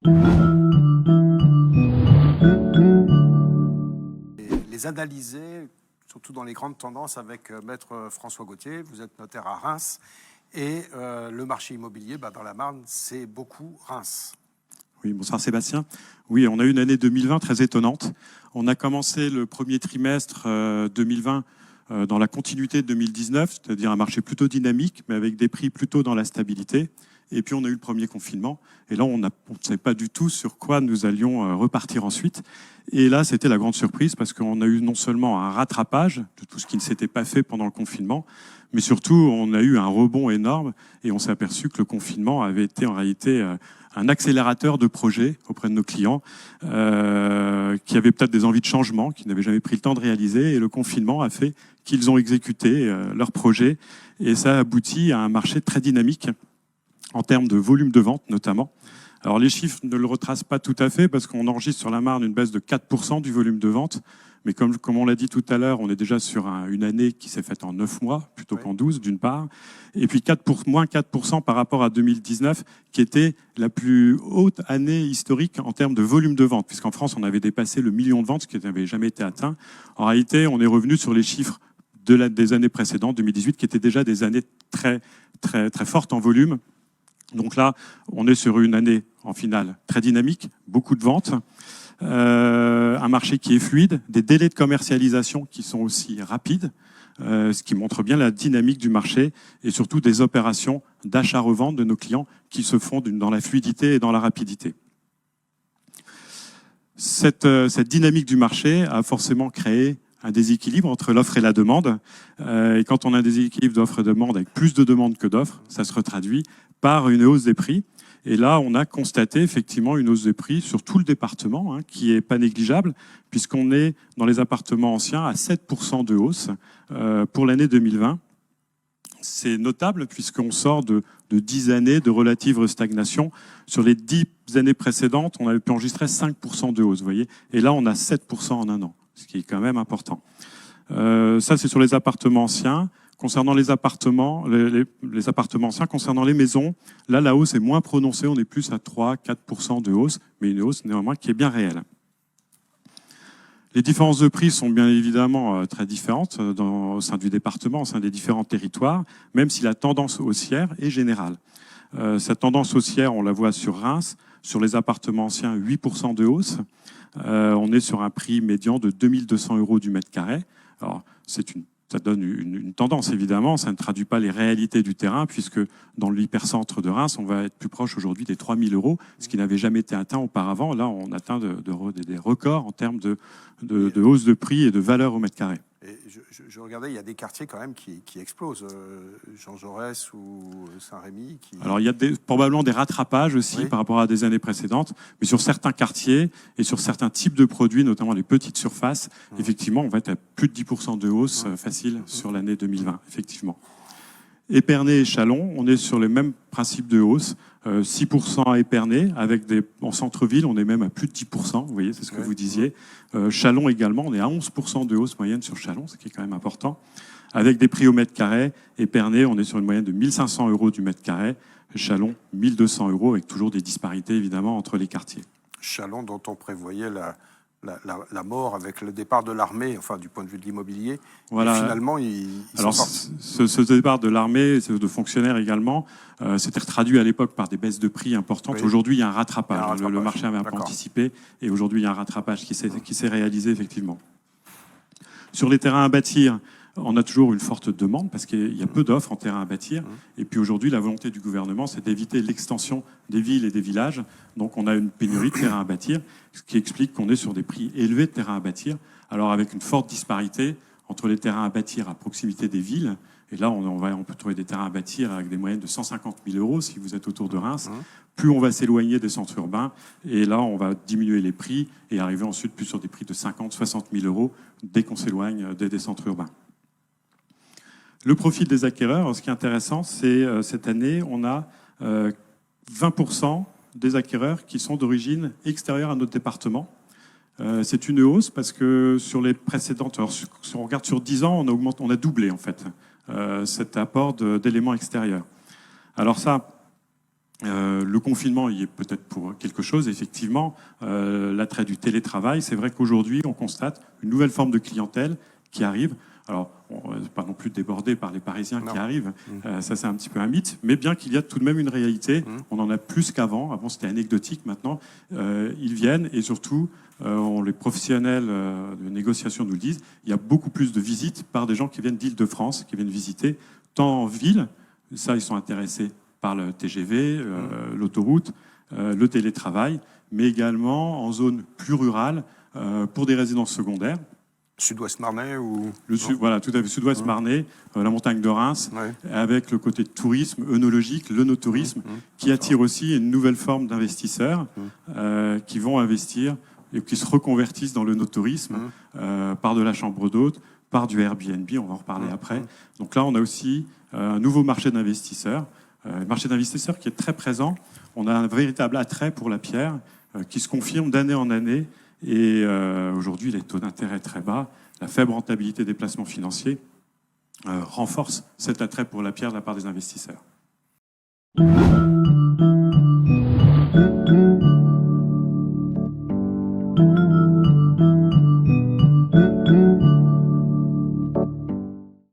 Les analyser, surtout dans les grandes tendances, avec Maître François Gauthier. Vous êtes notaire à Reims. Et le marché immobilier, dans la Marne, c'est beaucoup Reims. Oui, bonsoir Sébastien. Oui, on a eu une année 2020 très étonnante. On a commencé le premier trimestre 2020 dans la continuité de 2019, c'est-à-dire un marché plutôt dynamique, mais avec des prix plutôt dans la stabilité. Et puis on a eu le premier confinement. Et là, on ne savait pas du tout sur quoi nous allions repartir ensuite. Et là, c'était la grande surprise parce qu'on a eu non seulement un rattrapage de tout ce qui ne s'était pas fait pendant le confinement, mais surtout, on a eu un rebond énorme et on s'est aperçu que le confinement avait été en réalité un accélérateur de projets auprès de nos clients qui avaient peut-être des envies de changement, qui n'avaient jamais pris le temps de réaliser. Et le confinement a fait qu'ils ont exécuté leurs projets. Et ça a abouti à un marché très dynamique en termes de volume de vente notamment. Alors les chiffres ne le retracent pas tout à fait parce qu'on enregistre sur la Marne une baisse de 4% du volume de vente. Mais comme on l'a dit tout à l'heure, on est déjà sur une année qui s'est faite en 9 mois plutôt qu'en 12 d'une part. Et puis moins 4% par rapport à 2019 qui était la plus haute année historique en termes de volume de vente. Puisqu'en France, on avait dépassé le million de ventes, ce qui n'avait jamais été atteint. En réalité, on est revenu sur les chiffres des années précédentes, 2018, qui étaient déjà des années très, très, très fortes en volume. Donc là, on est sur une année, en finale, très dynamique, beaucoup de ventes, un marché qui est fluide, des délais de commercialisation qui sont aussi rapides, ce qui montre bien la dynamique du marché et surtout des opérations d'achat-revente de nos clients qui se font dans la fluidité et dans la rapidité. Cette dynamique du marché a forcément créé un déséquilibre entre l'offre et la demande. Et quand on a un déséquilibre d'offre et de demande avec plus de demandes que d'offres, ça se traduit par une hausse des prix. Et là, on a constaté effectivement une hausse des prix sur tout le département, qui est pas négligeable, puisqu'on est dans les appartements anciens à 7% de hausse pour l'année 2020. C'est notable puisqu'on sort de 10 années de relative stagnation. Sur les 10 années précédentes, on avait pu enregistrer 5% de hausse, vous voyez. Et là, on a 7% en un an, ce qui est quand même important. Ça, c'est sur les appartements anciens. Concernant les appartements, les appartements anciens, concernant les maisons, là, la hausse est moins prononcée. On est plus à 3-4% de hausse, mais une hausse néanmoins qui est bien réelle. Les différences de prix sont bien évidemment très différentes au sein du département, au sein des différents territoires, même si la tendance haussière est générale. Cette tendance haussière, on la voit sur Reims, sur les appartements anciens, 8% de hausse. On est sur un prix médian de 2200 € du mètre carré. Alors, ça donne une tendance, évidemment. Ça ne traduit pas les réalités du terrain, puisque dans l'hypercentre de Reims, on va être plus proche aujourd'hui des 3000 €, ce qui n'avait jamais été atteint auparavant. Là, on atteint des records en termes de hausse de prix et de valeur au mètre carré. Et je regardais, il y a des quartiers quand même qui explosent. Jean Jaurès ou Saint-Rémy. Alors, il y a probablement des rattrapages aussi par rapport à des années précédentes. Mais sur certains quartiers et sur certains types de produits, notamment les petites surfaces, effectivement, on va être à plus de 10% de hausse facile sur l'année 2020, effectivement. Épernay et Châlons, on est sur les mêmes principes de hausse. 6% à Épernay, en centre-ville, on est même à plus de 10%, vous voyez, c'est ce que vous disiez. Châlons également, on est à 11% de hausse moyenne sur Châlons, ce qui est quand même important. Avec des prix au mètre carré, Épernay, on est sur une moyenne de 1500 € du mètre carré. Châlons, 1200 €, avec toujours des disparités, évidemment, entre les quartiers. Châlons, dont on prévoyait la mort avec le départ de l'armée, enfin du point de vue de l'immobilier. Voilà. Et finalement, alors ce départ de l'armée, de fonctionnaires également, s'était traduit à l'époque par des baisses de prix importantes. Oui. Aujourd'hui, il y a un rattrapage. Le marché avait un peu anticipé, et aujourd'hui, il y a un rattrapage qui s'est réalisé effectivement. Sur les terrains à bâtir, on a toujours une forte demande parce qu'il y a peu d'offres en terrain à bâtir. Et puis aujourd'hui, la volonté du gouvernement, c'est d'éviter l'extension des villes et des villages. Donc on a une pénurie de terrain à bâtir, ce qui explique qu'on est sur des prix élevés de terrain à bâtir. Alors avec une forte disparité entre les terrains à bâtir à proximité des villes. Et là, on peut trouver des terrains à bâtir avec des moyennes de 150 000 € si vous êtes autour de Reims. Plus on va s'éloigner des centres urbains, et là, on va diminuer les prix et arriver ensuite plus sur des prix de 50 000 – 60 000 € dès qu'on s'éloigne des centres urbains. Le profil des acquéreurs, ce qui est intéressant, c'est cette année, on a 20% des acquéreurs qui sont d'origine extérieure à notre département. C'est une hausse parce que sur les précédentes, alors si on regarde sur 10 ans, on a doublé en fait cet apport d'éléments extérieurs. Alors ça, Le confinement y est peut-être pour quelque chose, effectivement. L'attrait du télétravail, c'est vrai qu'aujourd'hui, on constate une nouvelle forme de clientèle qui arrive. Alors, on n'est pas non plus débordé par les Parisiens qui arrivent, ça c'est un petit peu un mythe, mais bien qu'il y a tout de même une réalité, on en a plus qu'avant. Avant, c'était anecdotique, maintenant, ils viennent et surtout, les professionnels de négociation nous le disent, il y a beaucoup plus de visites par des gens qui viennent d'Île-de-France, qui viennent visiter, tant en ville, ça ils sont intéressés par le TGV, l'autoroute, le télétravail, mais également en zone plus rurale pour des résidences secondaires. Sud-Ouest Marnais ou... Voilà, tout à fait, Sud-Ouest Marnais, la montagne de Reims, avec le côté tourisme, œnologique, l'œnotourisme, qui attire aussi une nouvelle forme d'investisseurs qui vont investir et qui se reconvertissent dans l'œnotourisme par de la chambre d'hôte, par du Airbnb, on va en reparler après. Donc là, on a aussi un nouveau marché d'investisseurs. Le marché d'investisseurs qui est très présent. On a un véritable attrait pour la pierre qui se confirme d'année en année. Et aujourd'hui, les taux d'intérêt très bas, la faible rentabilité des placements financiers renforcent cet attrait pour la pierre de la part des investisseurs.